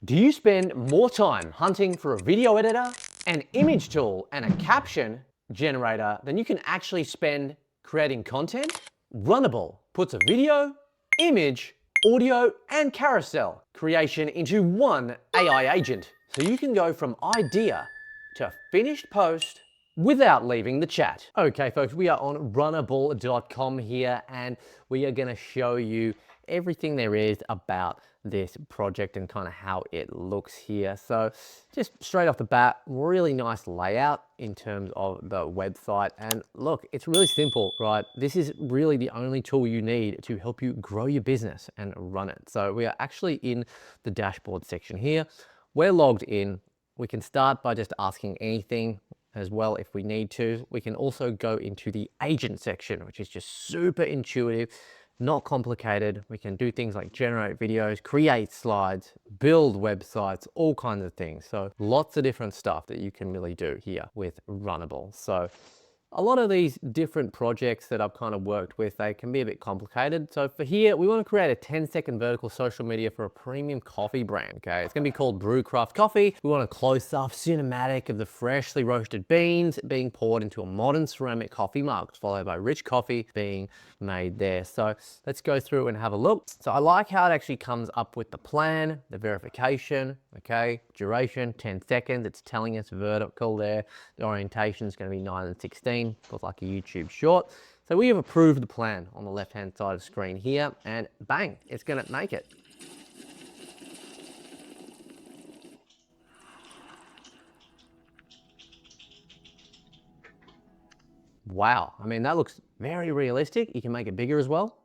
Do you spend more time hunting for a video editor, an image tool, and a caption generator than you can actually spend creating content? Runable puts a video, image, audio, and carousel creation into one AI agent. So you can go from idea to finished post without leaving the chat. Okay, folks, we are on runable.com here, and we are going to show you everything there is about this project and kind of how it looks here. So just straight off the bat, really nice layout in terms of the website. And look, it's really simple, right? This is really the only tool you need to help you grow your business and run it. So we are actually in the dashboard section here. We're logged in. We can start by just asking anything as well if we need to. We can also go into the agent section, which is just super intuitive, not complicated. We can do things like generate videos, create slides, build websites, all kinds of things. So lots of different stuff that you can really do here with Runable. So a lot of these different projects that I've kind of worked with, they can be a bit complicated. So for here, we want to create a 10-second vertical social media for a premium coffee brand, okay? It's going to be called Brewcraft Coffee. We want a close-up cinematic of the freshly roasted beans being poured into a modern ceramic coffee mug, followed by rich coffee being made there. So let's go through and have a look. So I like how it actually comes up with the plan, the verification, okay? Duration, 10 seconds. It's telling us vertical there. The orientation is going to be 9 and 16. Feels like a YouTube short. So we have approved the plan on the left-hand side of the screen here, and bang, it's going to make it. Wow, I mean, that looks very realistic. You can make it bigger as well.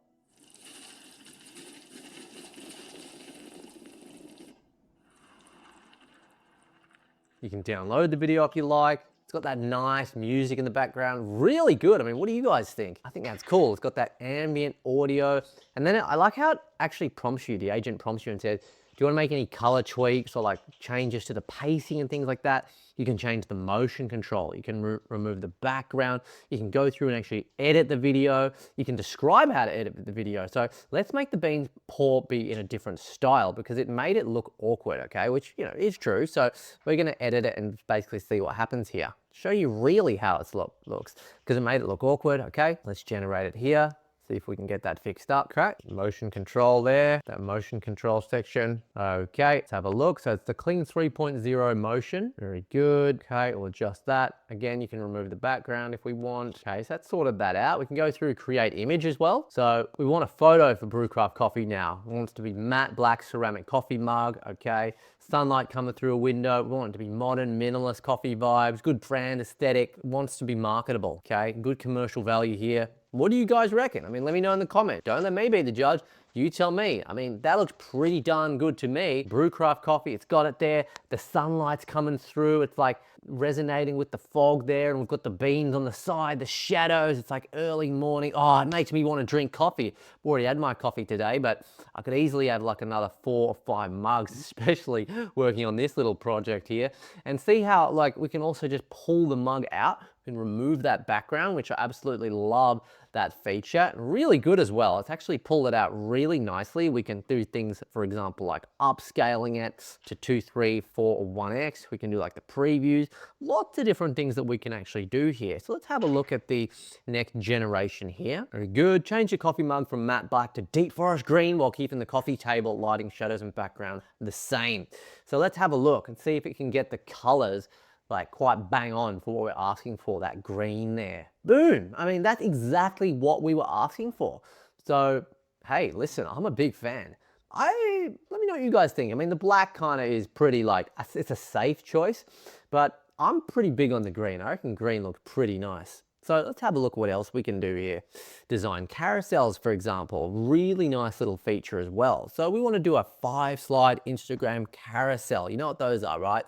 You can download the video if you like. It's got that nice music in the background, really good. I mean, what do you guys think? I think that's cool. It's got that ambient audio. And then I like how it actually prompts you, the agent prompts you and says, do you want to make any color tweaks or like changes to the pacing and things like that? You can change the motion control. You can remove the background. You can go through and actually edit the video. You can describe how to edit the video. So let's make the beans pour be in a different style because it made it look awkward, okay? Which, you know, is true. So we're going to edit it and basically see what happens here. Show you really how it looks because it made it look awkward, okay? Let's generate it here. See if we can get that fixed up. Okay, motion control there, that motion control section. Okay, let's have a look. So it's the clean 3.0 motion. Very good. Okay, we'll adjust that. Again, you can remove the background if we want. Okay, so that's sorted that out. We can go through create image as well. So we want a photo for Brewcraft Coffee now. We want it to be matte black ceramic coffee mug. Okay, sunlight coming through a window. We want it to be modern, minimalist coffee vibes, good brand aesthetic. It wants to be marketable. Okay, good commercial value here. What do you guys reckon? I mean, let me know in the comment. Don't let me be the judge. You tell me. I mean, that looks pretty darn good to me. Brewcraft Coffee, it's got it there. The sunlight's coming through. It's like resonating with the fog there. And we've got the beans on the side, the shadows. It's like early morning. Oh, it makes me want to drink coffee. I've already had my coffee today, but I could easily have like another 4 or 5 mugs, especially working on this little project here. And see how like we can also just pull the mug out and remove that background, which I absolutely love that feature. Really good as well. It's actually pulled it out really nicely. We can do things, for example, like upscaling it to 2, 3, 4, or 1x. We can do like the previews. Lots of different things that we can actually do here. So let's have a look at the next generation here. Very good. Change your coffee mug from matte black to deep forest green while keeping the coffee table, lighting, shadows, and background the same. So let's have a look and see if it can get the colors like quite bang on for what we're asking for, that green there. Boom. I mean, that's exactly what we were asking for. So, hey, listen, I'm a big fan. Let me know what you guys think. I mean, the black kind of is pretty like, it's a safe choice, but I'm pretty big on the green. I reckon green looks pretty nice. So let's have a look at what else we can do here. Design carousels, for example, really nice little feature as well. So we want to do a 5-slide Instagram carousel. You know what those are, right?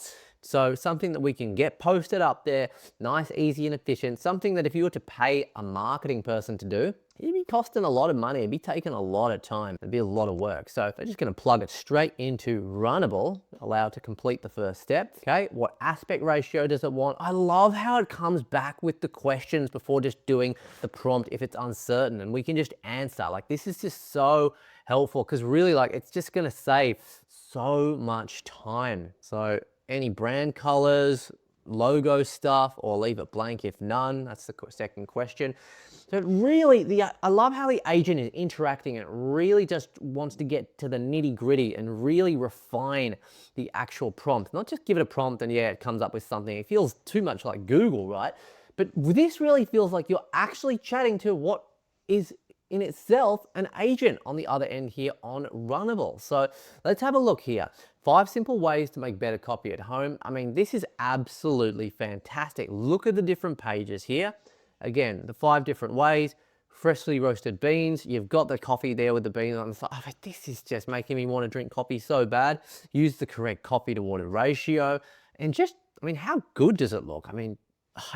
So something that we can get posted up there, nice, easy, and efficient. Something that if you were to pay a marketing person to do, it'd be costing a lot of money. It'd be taking a lot of time. It'd be a lot of work. So I'm just going to plug it straight into Runable, allow it to complete the first step. Okay, what aspect ratio does it want? I love how it comes back with the questions before just doing the prompt if it's uncertain, and we can just answer. Like, this is just so helpful because really, like, it's just going to save so much time. So any brand colors, logo stuff, or leave it blank if none. That's the second question. So really, I love how the agent is interacting. It really just wants to get to the nitty gritty and really refine the actual prompt. Not just give it a prompt and yeah, it comes up with something. It feels too much like Google, right? But this really feels like you're actually chatting to what is in itself an agent on the other end here on Runable. So let's have a look here. 5 simple ways to make better copy at home. I mean, this is absolutely fantastic. Look at the different pages here. Again, the 5 different ways. Freshly roasted beans. You've got the coffee there with the beans on the side. Oh, this is just making me want to drink coffee so bad. Use the correct coffee to water ratio. And just, I mean, how good does it look? I mean,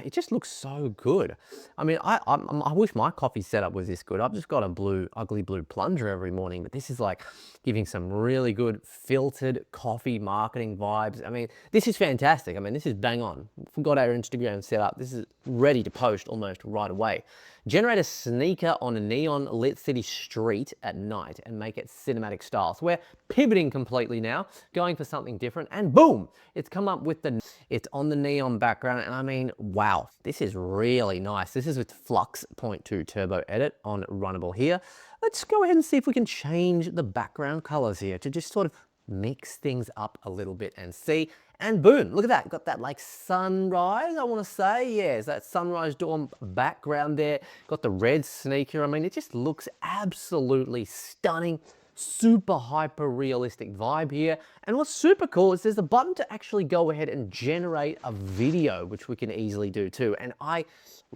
it just looks so good. I mean, I wish my coffee setup was this good. I've just got a ugly blue plunger every morning, but this is like giving some really good filtered coffee marketing vibes. I mean, this is fantastic. I mean, this is bang on. We've got our Instagram set up. This is ready to post almost right away. Generate a sneaker on a neon lit city street at night and make it cinematic style. So we're pivoting completely now, going for something different, and boom, it's come up with it's on the neon background. And I mean, wow, this is really nice. This is with Flux 0.2 Turbo Edit on Runable here. Let's go ahead and see if we can change the background colors here to just sort of mix things up a little bit and see. And boom, look at that. Got that like sunrise, I want to say. Yeah, it's that sunrise dawn background there. Got the red sneaker. I mean, it just looks absolutely stunning. Super hyper realistic vibe here. And what's super cool is there's a button to actually go ahead and generate a video, which we can easily do too. And I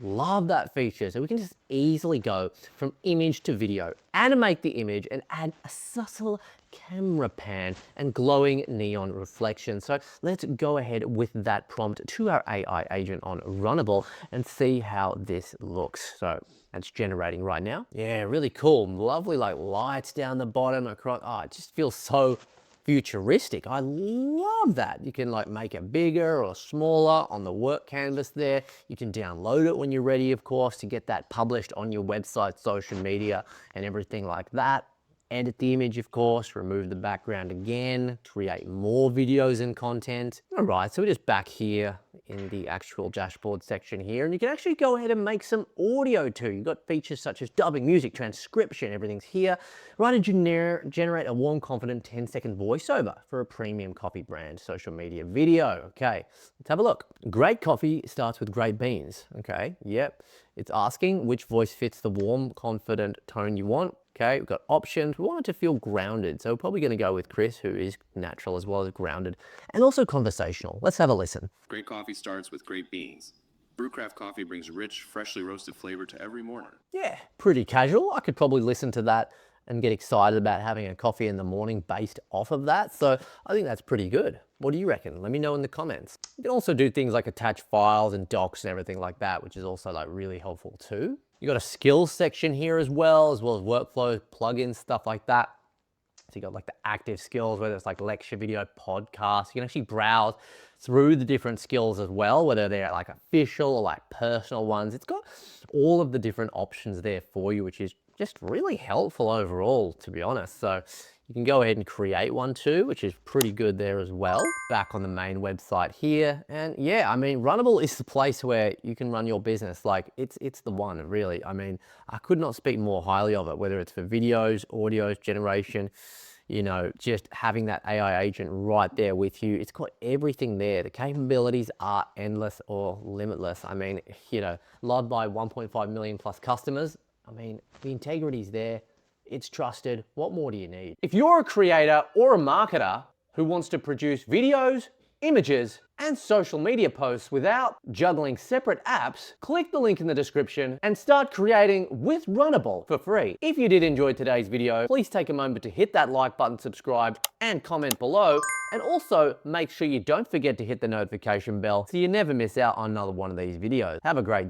love that feature. So we can just easily go from image to video, animate the image and add a subtle camera pan and glowing neon reflection. So let's go ahead with that prompt to our AI agent on Runable and see how this looks. So that's generating right now. Yeah, really cool. Lovely like lights down the bottom across. Oh, it just feels so futuristic. I love that. You can like make it bigger or smaller on the work canvas there. You can download it when you're ready, of course, to get that published on your website, social media, and everything like that. Edit the image, of course, remove the background again, create more videos and content. All right, so we're just back here in the actual dashboard section here, and you can actually go ahead and make some audio too. You've got features such as dubbing, music, transcription, everything's here. Write and generate a warm, confident 10-second voiceover for a premium coffee brand social media video. Okay, let's have a look. Great coffee starts with great beans. Okay, yep. It's asking which voice fits the warm, confident tone you want. Okay, we've got options. We want it to feel grounded. So we're probably going to go with Chris, who is natural as well as grounded and also conversational. Let's have a listen. Great coffee starts with great beans. Brewcraft coffee brings rich, freshly roasted flavor to every morning. Yeah, pretty casual. I could probably listen to that and get excited about having a coffee in the morning based off of that. So I think that's pretty good. What do you reckon? Let me know in the comments. You can also do things like attach files and docs and everything like that, which is also like really helpful too. You got a skills section here as well as workflow, plugins, stuff like that. So you got like the active skills, whether it's like lecture, video, podcast. You can actually browse through the different skills as well, whether they're like official or like personal ones. It's got all of the different options there for you, which is just really helpful overall, to be honest. So you can go ahead and create one too, which is pretty good there as well. Back on the main website here. And yeah, I mean, Runable is the place where you can run your business. Like it's the one, really. I mean, I could not speak more highly of it, whether it's for videos, audios, generation, you know, just having that AI agent right there with you. It's got everything there. The capabilities are endless or limitless. I mean, you know, loved by 1.5 million plus customers. I mean, the integrity's there. It's trusted. What more do you need? If you're a creator or a marketer who wants to produce videos, images, and social media posts without juggling separate apps, click the link in the description and start creating with Runable for free. If you did enjoy today's video, please take a moment to hit that like button, subscribe, and comment below. And also make sure you don't forget to hit the notification bell so you never miss out on another one of these videos. Have a great day.